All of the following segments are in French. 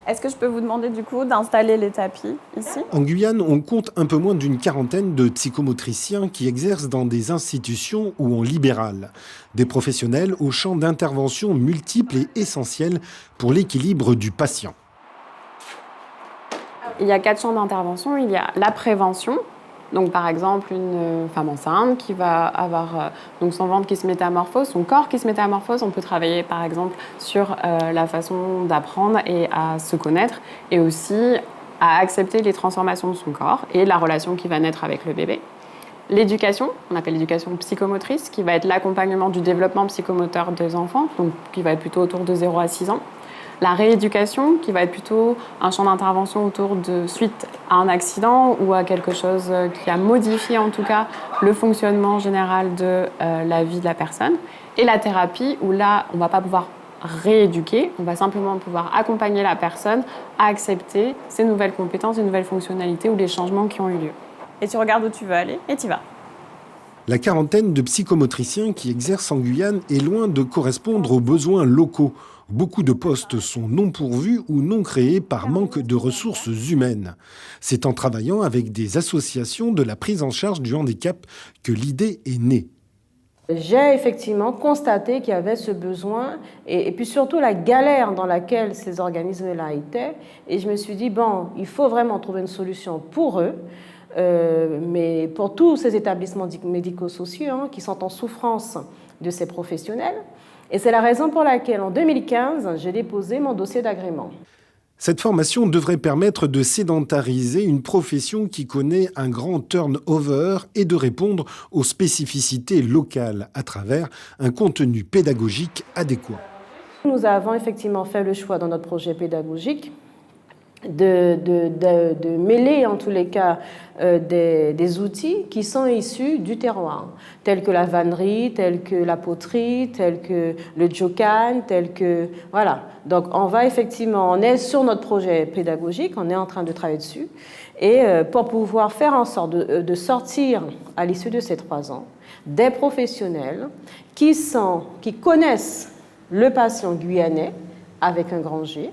Est-ce que je peux vous demander du coup d'installer les tapis ici? En Guyane, on compte un peu moins d'une quarantaine de psychomotriciens qui exercent dans des institutions ou en libéral. Des professionnels au champ d'intervention multiples et essentiels pour l'équilibre du patient. Il y a 4 champs d'intervention. Il y a la prévention. Donc, par exemple, une femme enceinte qui va avoir donc son ventre qui se métamorphose, son corps qui se métamorphose. On peut travailler, par exemple, sur la façon d'apprendre et à se connaître et aussi à accepter les transformations de son corps et la relation qui va naître avec le bébé. L'éducation, on appelle l'éducation psychomotrice, qui va être l'accompagnement du développement psychomoteur des enfants, donc qui va être plutôt autour de 0 à 6 ans. La rééducation, qui va être plutôt un champ d'intervention autour de suite à un accident ou à quelque chose qui a modifié en tout cas le fonctionnement général de la vie de la personne. Et la thérapie, où là, on ne va pas pouvoir rééduquer, on va simplement pouvoir accompagner la personne à accepter ces nouvelles compétences, ces nouvelles fonctionnalités ou les changements qui ont eu lieu. Et tu regardes où tu veux aller et tu y vas. La quarantaine de psychomotriciens qui exercent en Guyane est loin de correspondre aux besoins locaux. Beaucoup de postes sont non pourvus ou non créés par manque de ressources humaines. C'est en travaillant avec des associations de la prise en charge du handicap que l'idée est née. J'ai effectivement constaté qu'il y avait ce besoin et puis surtout la galère dans laquelle ces organismes-là étaient. Et je me suis dit, bon, il faut vraiment trouver une solution pour eux. Mais pour tous ces établissements médico-sociaux qui sont en souffrance de ces professionnels. Et c'est la raison pour laquelle, en 2015, j'ai déposé mon dossier d'agrément. Cette formation devrait permettre de sédentariser une profession qui connaît un grand turnover et de répondre aux spécificités locales à travers un contenu pédagogique adéquat. Nous avons effectivement fait le choix dans notre projet pédagogique de mêler en tous les cas des outils qui sont issus du terroir, tels que la vannerie, tels que la poterie, tels que le djokan, tels que... Voilà. Donc on est sur notre projet pédagogique, on est en train de travailler dessus, et pour pouvoir faire en sorte de sortir à l'issue de ces 3 ans des professionnels qui connaissent le patient guyanais avec un grand G,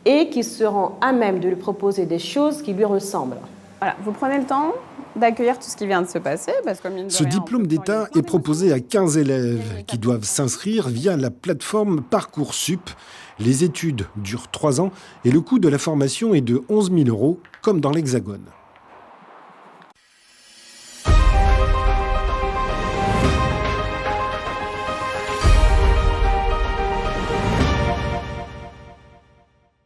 et qui seront à même de lui proposer des choses qui lui ressemblent. Voilà, vous prenez le temps d'accueillir tout ce qui vient de se passer. Parce que Ce diplôme d'État est proposé à 15 élèves qui doivent s'inscrire via la plateforme Parcoursup. Les études durent 3 ans et le coût de la formation est de 11 000 € comme dans l'Hexagone.